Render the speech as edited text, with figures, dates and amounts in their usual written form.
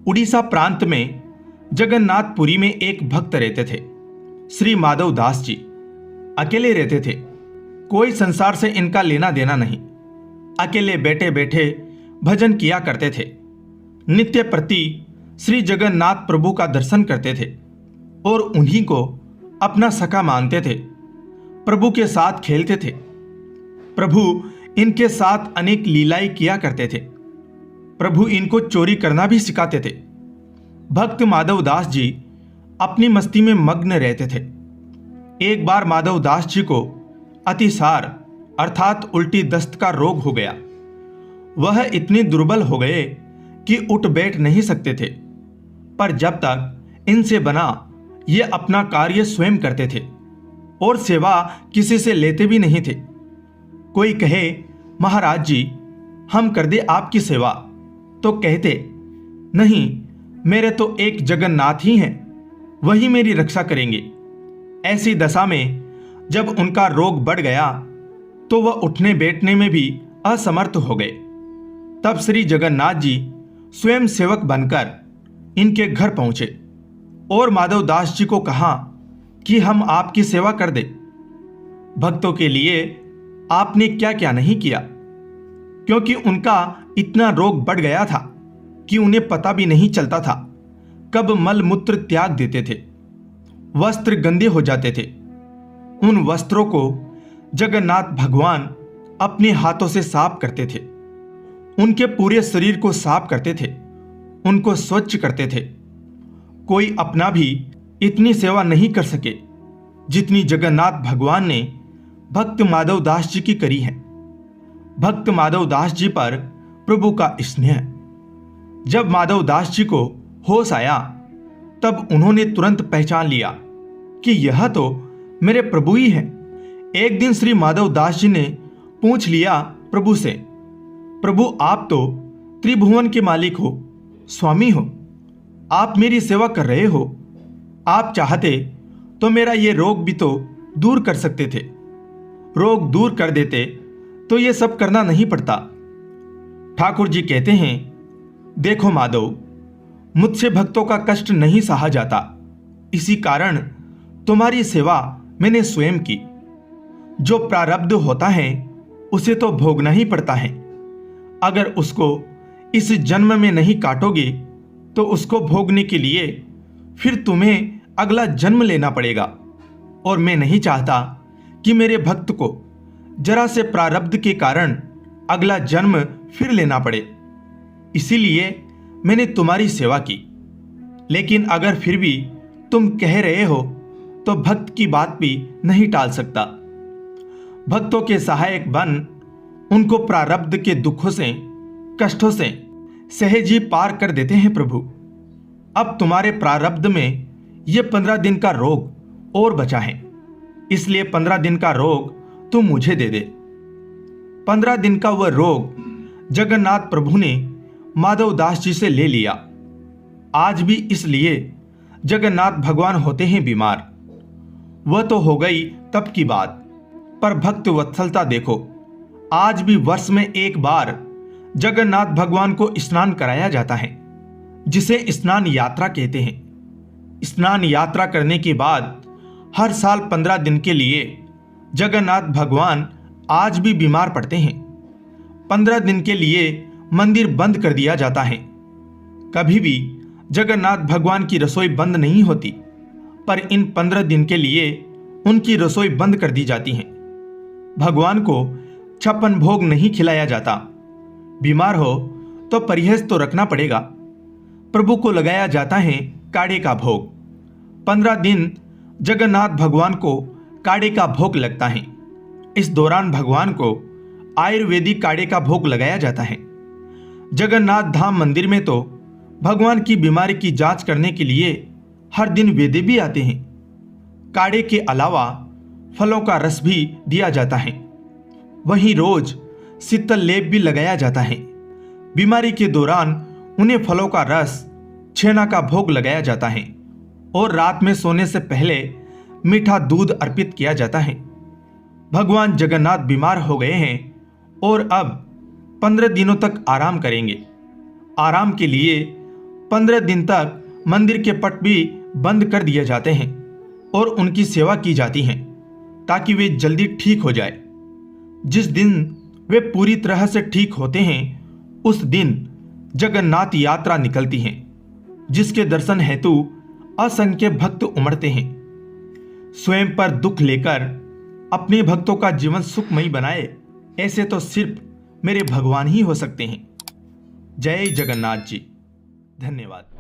उड़ीसा प्रांत में जगन्नाथपुरी में एक भक्त रहते थे। श्री माधव दास जी अकेले रहते थे। कोई संसार से इनका लेना देना नहीं। अकेले बैठे बैठे भजन किया करते थे। नित्य प्रति श्री जगन्नाथ प्रभु का दर्शन करते थे और उन्हीं को अपना सखा मानते थे। प्रभु के साथ खेलते थे। प्रभु इनके साथ अनेक लीलाएं किया करते थे। प्रभु इनको चोरी करना भी सिखाते थे। भक्त माधव दास जी अपनी मस्ती में मग्न रहते थे। एक बार माधव दास जी को अतिसार अर्थात उल्टी दस्त का रोग हो गया। वह इतने दुर्बल हो गए कि उठ बैठ नहीं सकते थे। पर जब तक इनसे बना ये अपना कार्य स्वयं करते थे और सेवा किसी से लेते भी नहीं थे। कोई कहे, महाराज जी हम कर दे आपकी सेवा, तो कहते, नहीं, मेरे तो एक जगन्नाथ ही हैं, वही मेरी रक्षा करेंगे। ऐसी दशा में जब उनका रोग बढ़ गया तो वह उठने बैठने में भी असमर्थ हो गए। तब श्री जगन्नाथ जी स्वयं सेवक बनकर इनके घर पहुंचे और माधव दास जी को कहा कि हम आपकी सेवा कर दे। भक्तों के लिए आपने क्या क्या नहीं किया, क्योंकि उनका इतना रोग बढ़ गया था कि उन्हें पता भी नहीं चलता था कब मल मूत्र त्याग देते थे। वस्त्र गंदे हो जाते थे। उन वस्त्रों को जगन्नाथ भगवान अपने हाथों से साफ करते थे। उनके पूरे शरीर को साफ करते थे, उनको स्वच्छ करते थे। कोई अपना भी इतनी सेवा नहीं कर सके जितनी जगन्नाथ भगवान ने भक्त माधव दास जी की करी है। भक्त माधव दास जी पर प्रभु का स्नेह। जब माधव दास जी को होश आया तब उन्होंने तुरंत पहचान लिया कि यह तो मेरे प्रभु ही हैं। एक दिन श्री माधव दास जी ने पूछ लिया प्रभु से, प्रभु आप तो त्रिभुवन के मालिक हो, स्वामी हो, आप मेरी सेवा कर रहे हो। आप चाहते तो मेरा ये रोग भी तो दूर कर सकते थे। रोग दूर कर देते तो ये सब करना नहीं पड़ता। ठाकुर जी कहते हैं, देखो माधव, मुझसे भक्तों का कष्ट नहीं सहा जाता, इसी कारण तुम्हारी सेवा मैंने स्वयं की। जो प्रारब्ध होता है उसे तो भोगना ही पड़ता है। अगर उसको इस जन्म में नहीं काटोगे तो उसको भोगने के लिए फिर तुम्हें अगला जन्म लेना पड़ेगा। और मैं नहीं चाहता कि मेरे भक्त को जरा से प्रारब्ध के कारण अगला जन्म फिर लेना पड़े। इसीलिए मैंने तुम्हारी सेवा की। लेकिन अगर फिर भी तुम कह रहे हो तो भक्त की बात भी नहीं टाल सकता। भक्तों के सहायक बन उनको प्रारब्ध के दुखों से, कष्टों से सहजी पार कर देते हैं प्रभु। अब तुम्हारे प्रारब्ध में ये 15 दिन का रोग और बचा है, इसलिए 15 दिन का रोग तुम मुझे दे दे। 15 दिन का वह रोग जगन्नाथ प्रभु ने माधव दास जी से ले लिया। आज भी इसलिए जगन्नाथ भगवान होते हैं बीमार। वह तो हो गई तब की बात, पर भक्त वत्सलता देखो। आज भी वर्ष में एक बार जगन्नाथ भगवान को स्नान कराया जाता है, जिसे स्नान यात्रा कहते हैं। स्नान यात्रा करने के बाद हर साल 15 दिन के लिए जगन्नाथ भगवान आज भी बीमार पड़ते हैं। 15 दिन के लिए मंदिर बंद कर दिया जाता है। कभी भी जगन्नाथ भगवान की रसोई बंद नहीं होती, पर इन 15 दिन के लिए उनकी रसोई बंद कर दी जाती है। भगवान को 56 भोग नहीं खिलाया जाता। बीमार हो तो परहेज तो रखना पड़ेगा। प्रभु को लगाया जाता है काढ़े का भोग। 15 दिन जगन्नाथ भगवान को काढ़े का भोग लगता है। इस दौरान भगवान को आयुर्वेदिक काढ़े का भोग लगाया जाता है। जगन्नाथ धाम मंदिर में तो भगवान की बीमारी की जांच करने के लिए हर दिन वैद्य भी आते हैं। काढ़े के अलावा फलों का रस भी दिया जाता है। वहीं रोज शीतल लेप भी लगाया जाता है। बीमारी के दौरान उन्हें फलों का रस, छेना का भोग लगाया जाता है और रात में सोने से पहले मीठा दूध अर्पित किया जाता है। भगवान जगन्नाथ बीमार हो गए हैं और अब 15 दिनों तक आराम करेंगे। आराम के लिए 15 दिन तक मंदिर के पट भी बंद कर दिए जाते हैं और उनकी सेवा की जाती है ताकि वे जल्दी ठीक हो जाए। जिस दिन वे पूरी तरह से ठीक होते हैं उस दिन जगन्नाथ यात्रा निकलती है, जिसके दर्शन हेतु असंख्य भक्त उमड़ते हैं। स्वयं पर दुख लेकर अपने भक्तों का जीवन सुखमयी बनाए, ऐसे तो सिर्फ मेरे भगवान ही हो सकते हैं। जय जगन्नाथ जी। धन्यवाद।